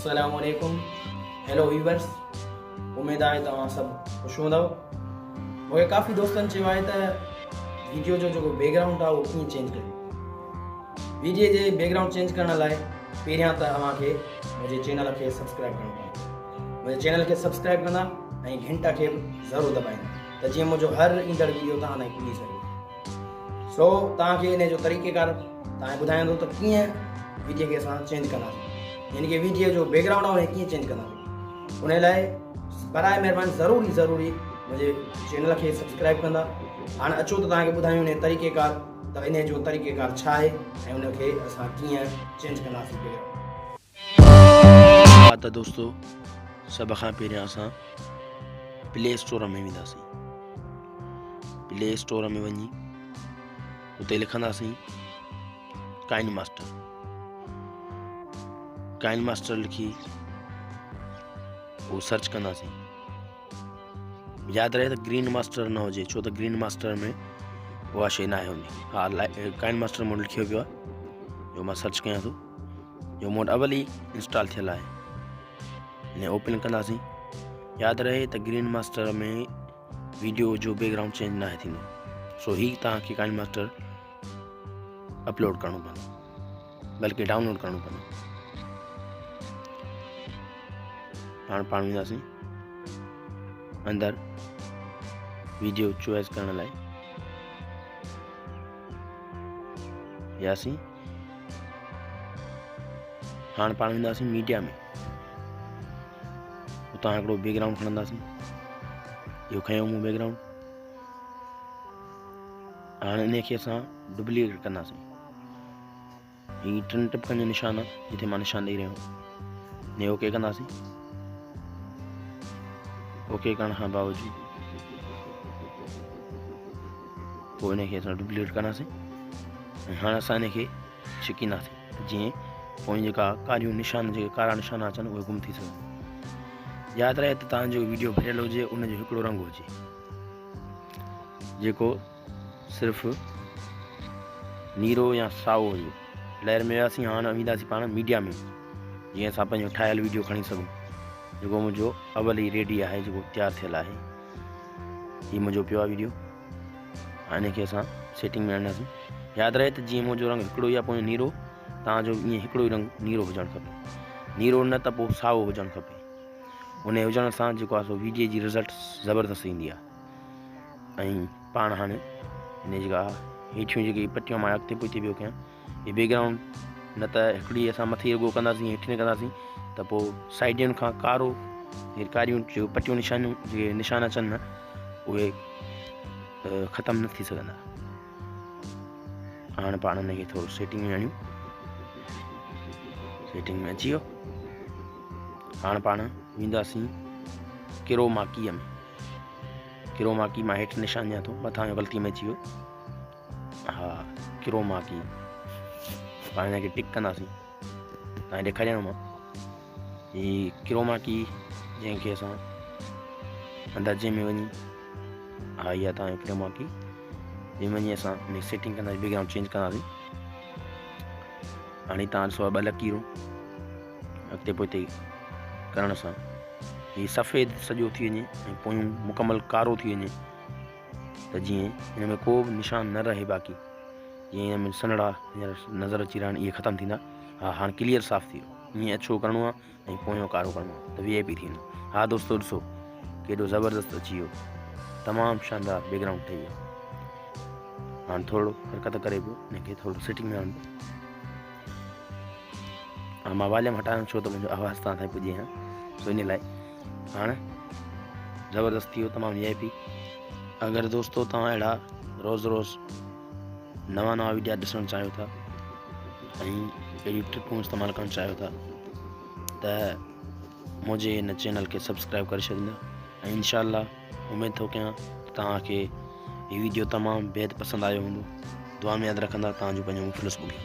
अस्सलामुअलैकुम। Hello viewers, उम्मीद आहे तव्हां सभु ख़ुशि हूंदव। मूंखे काफ़ी दोस्तनि चयो आहे त वीडियो जो जेको बैकग्राउंड आहे उहो कीअं चेंज करियो। वीडियो जे बैकग्राउंड चेंज करण लाइ पहिरियां त तव्हांखे मुंहिंजे चैनल खे सब्सक्राइब करिणो पवंदो। मुंहिंजे चैनल खे सब्सक्राइब कंदा ऐं घंटा खे ज़रूरु दॿाईंदा त जीअं मुंहिंजो हर ईंदड़ वीडियो तव्हां ताईं पुॼी सघे। सो तव्हांखे इन जो तरीक़ेकार तव्हांखे ॿुधाईंदो त कीअं वीडियो खे असां चेंज कंदासीं, यानी कि वीडियो जो बैकग्राउंड आहे कीअं चेंज कंदासीं। उन लाइ बराए महिरबानी ज़रूरी मुंहिंजे चैनल खे सब्सक्राइब कंदा। हाणे अचो त तव्हांखे ॿुधायूं इन तरीक़ेकार त इन जो तरीक़ेकार छा आहे ऐं उनखे असां कीअं चेंज कंदासीं बैकग्राउंड। हा त दोस्तो, सभ खां पहिरियां असां प्ले स्टोर में वेंदासीं। प्ले स्टोर में वञी उते लिखंदासीं काइन मास्टर। काइन मास्टर लिखी वो सर्च कंदासीं। यादि रहे त ग्रीन मास्टर न हुजे, छो त ग्रीन मास्टर में उहा शइ न आहे हूंदी। हा, काइन मास्टर मूं लिखियो पियो आहे, जो मां सर्च कयां थो, जो मूं वटि अवल ई इंस्टॉल थियल आहे। हिन ओपन कंदासीं। यादि रहे त ग्रीन मास्टर में वीडियो जो बैकग्राउंड चेंज न आहे थींदो, सो ही तव्हांखे काइन मास्टर अपलोड करिणो पवंदो, बल्कि डाउनलोड करिणो पवंदो। हाणे पाण वेंदासीं अंदरि वीडियो चॉइस करण लाइ। यासीं हाणे पाण वेंदासीं मीडिया में। उतां हिकिड़ो बैकग्राउंड खणंदासीं। इहो खयों मूं बैकग्राउंड। हाणे इन खे असां डुप्लीकेट कंदासीं। ही 3 टिपकनि जो निशान आहे, जिथे मां निशान ॾेई रहियो आहियां। ने ओके कंदासीं। ओके करण खां बावजूद पोइ इन खे असां डुप्लीकेट कंदासीं। ऐं हाणे असां इन खे छिकींदासीं, जीअं पोइ जेका कारियूं निशान, जेके कारा निशान अचनि उहे गुम थी सघनि। यादि रहे त तव्हांजो वीडियो भरियल हुजे, उनजो हिकिड़ो रंग हुजे, जेको सिर्फ़ु नीरो या साओ हुजे। लहर में वियासीं। हाणे वेंदासीं पाण मीडिया में, जीअं असां पंहिंजो ठाहियल वीडियो खणी सघूं, जेको मुंहिंजो अवल ई रेडी आहे, जेको तयारु थियल आहे। हीउ मुंहिंजो पियो आहे वीडियो। हाणे हिनखे असां सेटिंग में आणींदासीं। यादि रहे त जीअं मुंहिंजो रंग हिकिड़ो ई आहे, पोइ नीरो, तव्हांजो ईअं हिकिड़ो ई रंग नीरो हुजणु खपे। नीरो न त पोइ साओ हुजणु खपे। उन हुजण सां जेको आहे सो वीडियो जी रिज़ल्ट ज़बरदस्त ईंदी आहे। ऐं पाण हाणे हिन जेका हेठियूं जेकी पटियूं मां अॻिते पुठिते पियो कयां, हीअ बैकग्राउंड न त हिकिड़ी असां मथे रुॻो कंदासीं, हेठि न कंदासीं त पोइ साइडुनि खां कारो, कारियूं जो पटियूं निशानियूं, जेके निशान अचनि न, उहे ख़तमु न थी सघंदा। हाणे पाण हिनखे थोरो सेटिंग में आणियूं। सेटिंग में अची वियो। हाणे पाण वेंदासीं क्रोमाकीअ में। क्रोमाकी मां हेठि निशान ॾियां थो, मथां जो ग़लती में अची वियो। हा, क्रोमाकी पाण हिनखे टिक कंदासीं। तव्हांखे ॾेखारियां मां ही क्रोमाकी, जंहिंखे असां अंदाज़े में वञी, हा इहा तव्हांजी क्रोमाकी, जंहिं वञी असां हिन सेटिंग कंदासीं, बैकग्राउंड चेंज कंदासीं। हाणे तव्हां ॾिसो 2 लकीरूं अॻिते पोइते करण सां हीउ सफ़ेद सॼो थी वञे ऐं पोयूं मुकमल कारो थी वञे, त जीअं हिन में को बि निशान न रहे बाक़ी। जीअं हिन में सनड़ा नज़र अची रहा आहिनि, इहे ख़तमु थींदा। हा, हाणे क्लियर साफ़ थी वियो। ईअं अछो करिणो आहे ऐं पोयों कारो करिणो आहे, त VIP थींदो। हा दोस्तो, ॾिसो केॾो ज़बरदस्त अची वियो, तमामु शानदार बैकग्राउंड ठही वियो। हाणे थोरो हरकत करे पियो, हिनखे थोरो सेटिंग में आणिबो। हा, मां वॉल्यूम हटायां, छो त मुंहिंजो आवाज़ु तव्हां ताईं पुॼे हा, सो इन लाइ। हाणे ज़बरदस्त थी वियो, तमामु VIP। अगरि दोस्तो तव्हां अहिड़ा रोज़ नवां वीडियो ॾिसणु चाहियो था ऐं अहिड़ियूं ट्रिपूं इस्तेमालु करणु चाहियो था, त मुंहिंजे हिन चैनल खे सब्सक्राइब करे छॾींदा। ऐं इंशाअल्लाह उमेद थो कयां त तव्हांखे हीउ वीडियो तमामु बेहद पसंदि आयो हूंदो। दुआ में यादि रखंदा तव्हांजो पंहिंजो मुख़लिस बुगिया।